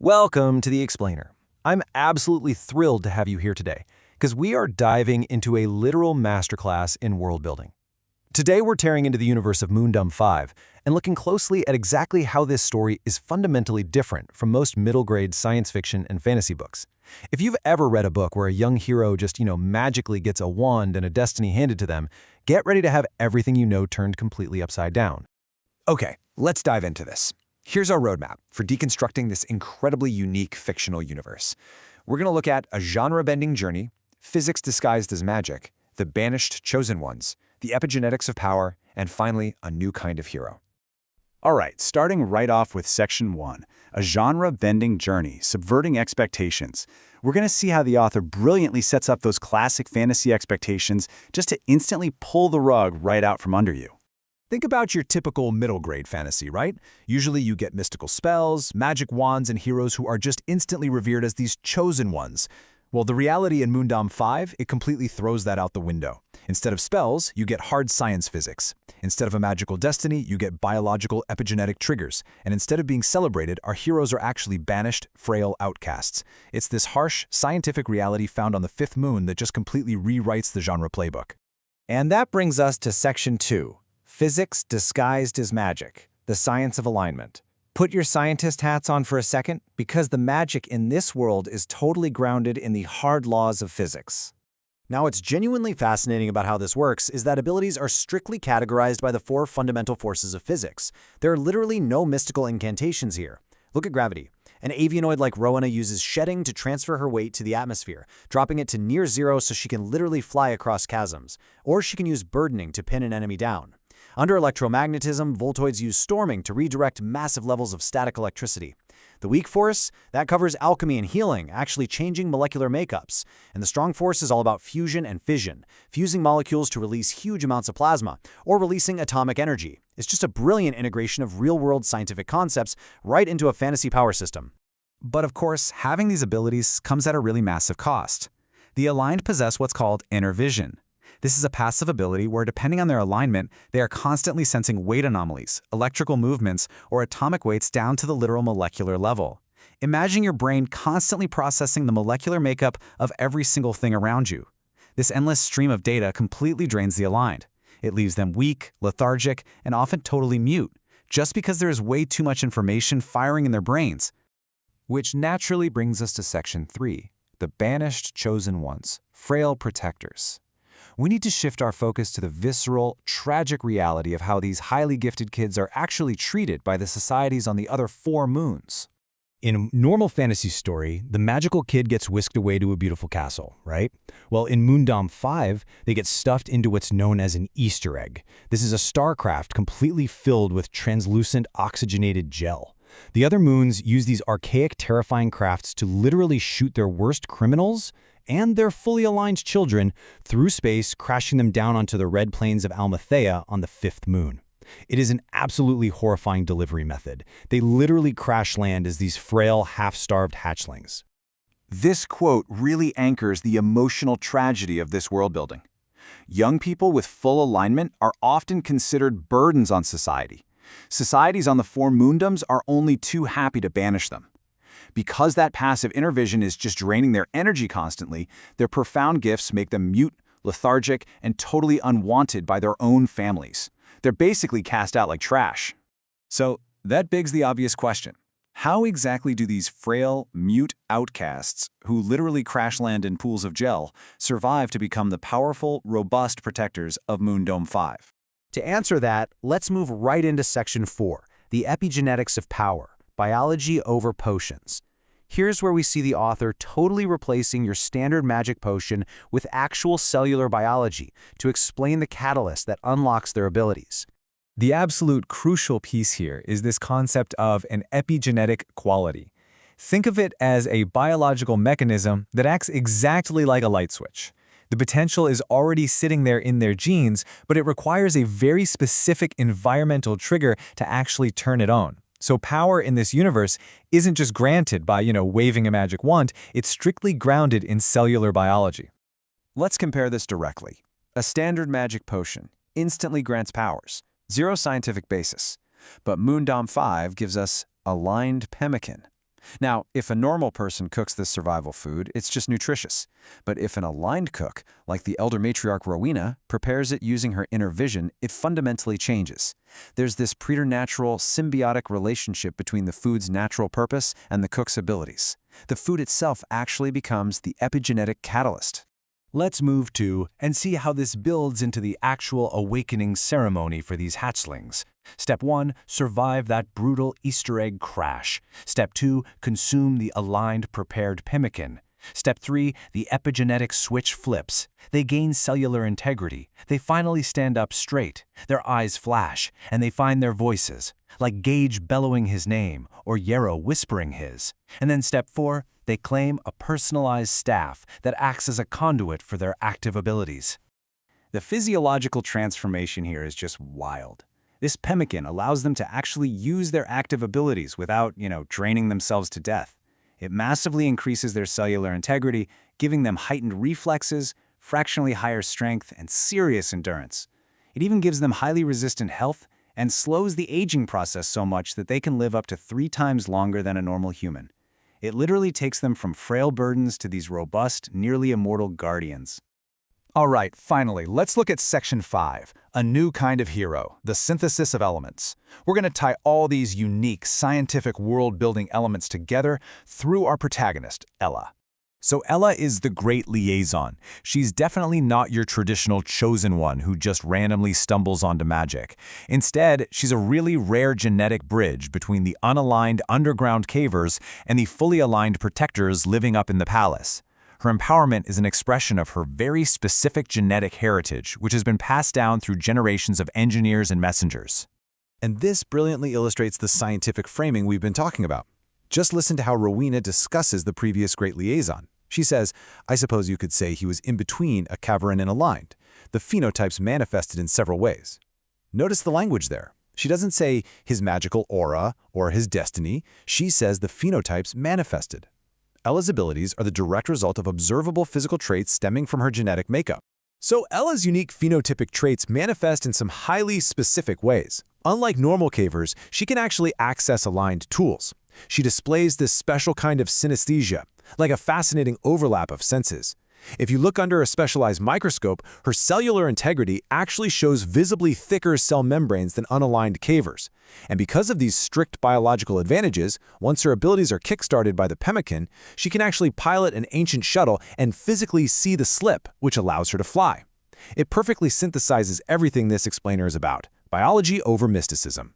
Welcome to The Explainer. I'm absolutely thrilled to have you here today, because we are diving into a literal masterclass in world building. Today we're tearing into the universe of MoonDom Five and looking closely at exactly how this story is fundamentally different from most middle-grade science fiction and fantasy books. If you've ever read a book where a young hero just, magically gets a wand and a destiny handed to them, get ready to have everything you know turned completely upside down. Okay, let's dive into this. Here's our roadmap for deconstructing this incredibly unique fictional universe. We're going to look at a genre-bending journey, physics disguised as magic, the banished chosen ones, the epigenetics of power, and finally, a new kind of hero. All right, starting right off with Section 1, a genre-bending journey, subverting expectations. We're going to see how the author brilliantly sets up those classic fantasy expectations just to instantly pull the rug right out from under you. Think about your typical middle-grade fantasy, right? Usually you get mystical spells, magic wands, and heroes who are just instantly revered as these chosen ones. Well, the reality in MoonDom 5, it completely throws that out the window. Instead of spells, you get hard science physics. Instead of a magical destiny, you get biological epigenetic triggers. And instead of being celebrated, our heroes are actually banished, frail outcasts. It's this harsh, scientific reality found on the fifth moon that just completely rewrites the genre playbook. And that brings us to Section 2. Physics disguised as magic, the science of alignment. Put your scientist hats on for a second, because the magic in this world is totally grounded in the hard laws of physics. Now, what's genuinely fascinating about how this works is that abilities are strictly categorized by the four fundamental forces of physics. There are literally no mystical incantations here. Look at gravity. An avianoid like Rowana uses shedding to transfer her weight to the atmosphere, dropping it to near zero so she can literally fly across chasms. Or she can use burdening to pin an enemy down. Under electromagnetism, voltoids use storming to redirect massive levels of static electricity. The weak force, that covers alchemy and healing, actually changing molecular makeups. And the strong force is all about fusion and fission, fusing molecules to release huge amounts of plasma, or releasing atomic energy. It's just a brilliant integration of real-world scientific concepts right into a fantasy power system. But of course, having these abilities comes at a really massive cost. The aligned possess what's called inner vision. This is a passive ability where, depending on their alignment, they are constantly sensing weight anomalies, electrical movements, or atomic weights down to the literal molecular level. Imagine your brain constantly processing the molecular makeup of every single thing around you. This endless stream of data completely drains the aligned. It leaves them weak, lethargic, and often totally mute, just because there is way too much information firing in their brains. Which naturally brings us to Section 3, the banished chosen ones, frail protectors. We need to shift our focus to the visceral, tragic reality of how these highly gifted kids are actually treated by the societies on the other four moons. In a normal fantasy story, the magical kid gets whisked away to a beautiful castle, right? Well, in MoonDom 5, they get stuffed into what's known as an Easter egg. This is a starcraft completely filled with translucent oxygenated gel. The other moons use these archaic, terrifying crafts to literally shoot their worst criminals and their fully aligned children through space, crashing them down onto the red plains of Almathea on the fifth moon. It is an absolutely horrifying delivery method. They literally crash land as these frail, half-starved hatchlings. This quote really anchors the emotional tragedy of this world building. Young people with full alignment are often considered burdens on society. Societies on the four moondoms are only too happy to banish them. Because that passive inner vision is just draining their energy constantly, their profound gifts make them mute, lethargic, and totally unwanted by their own families. They're basically cast out like trash. So that begs the obvious question. How exactly do these frail, mute outcasts, who literally crash land in pools of gel, survive to become the powerful, robust protectors of MoonDom 5? To answer that, let's move right into Section 4, the epigenetics of power, biology over potions. Here's where we see the author totally replacing your standard magic potion with actual cellular biology to explain the catalyst that unlocks their abilities. The absolute crucial piece here is this concept of an epigenetic quality. Think of it as a biological mechanism that acts exactly like a light switch. The potential is already sitting there in their genes, but it requires a very specific environmental trigger to actually turn it on. So power in this universe isn't just granted by, waving a magic wand, it's strictly grounded in cellular biology. Let's compare this directly. A standard magic potion instantly grants powers, zero scientific basis. But MoonDom 5 gives us aligned pemmican. Now, if a normal person cooks this survival food, it's just nutritious. But if an aligned cook, like the elder matriarch Rowena, prepares it using her inner vision, it fundamentally changes. There's this preternatural, symbiotic relationship between the food's natural purpose and the cook's abilities. The food itself actually becomes the epigenetic catalyst. Let's move to and see how this builds into the actual awakening ceremony for these hatchlings. Step 1, survive that brutal Easter egg crash. Step 2, consume the aligned prepared pemmican. Step 3, the epigenetic switch flips. They gain cellular integrity. They finally stand up straight. Their eyes flash, and they find their voices, like Gage bellowing his name or Yarrow whispering his. And then step 4, they claim a personalized staff that acts as a conduit for their active abilities. The physiological transformation here is just wild. This pemmican allows them to actually use their active abilities without, draining themselves to death. It massively increases their cellular integrity, giving them heightened reflexes, fractionally higher strength, and serious endurance. It even gives them highly resistant health and slows the aging process so much that they can live up to 3 times longer than a normal human. It literally takes them from frail burdens to these robust, nearly immortal guardians. All right, finally, let's look at Section 5, a new kind of hero, the synthesis of elements. We're going to tie all these unique scientific world-building elements together through our protagonist, Ella. So Ella is the great liaison. She's definitely not your traditional chosen one who just randomly stumbles onto magic. Instead, she's a really rare genetic bridge between the unaligned underground cavers and the fully aligned protectors living up in the palace. Her empowerment is an expression of her very specific genetic heritage, which has been passed down through generations of engineers and messengers. And this brilliantly illustrates the scientific framing we've been talking about. Just listen to how Rowena discusses the previous great liaison. She says, I suppose you could say he was in between a caveran and aligned. The phenotypes manifested in several ways. Notice the language there. She doesn't say his magical aura or his destiny. She says the phenotypes manifested. Ella's abilities are the direct result of observable physical traits stemming from her genetic makeup. So Ella's unique phenotypic traits manifest in some highly specific ways. Unlike normal cavers, she can actually access aligned tools. She displays this special kind of synesthesia, like a fascinating overlap of senses. If you look under a specialized microscope, her cellular integrity actually shows visibly thicker cell membranes than unaligned cavers. And because of these strict biological advantages, once her abilities are kickstarted by the pemmican, she can actually pilot an ancient shuttle and physically see the slip, which allows her to fly. It perfectly synthesizes everything this explainer is about: biology over mysticism.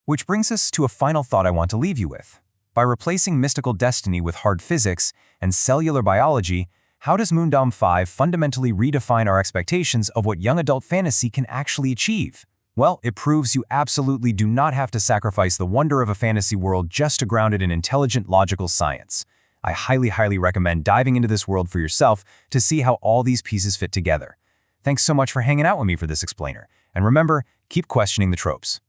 Which brings us to a final thought I want to leave you with. By replacing mystical destiny with hard physics and cellular biology, how does MoonDom 5 fundamentally redefine our expectations of what young adult fantasy can actually achieve? Well, it proves you absolutely do not have to sacrifice the wonder of a fantasy world just to ground it in intelligent, logical science. I highly recommend diving into this world for yourself to see how all these pieces fit together. Thanks so much for hanging out with me for this explainer. And remember, keep questioning the tropes.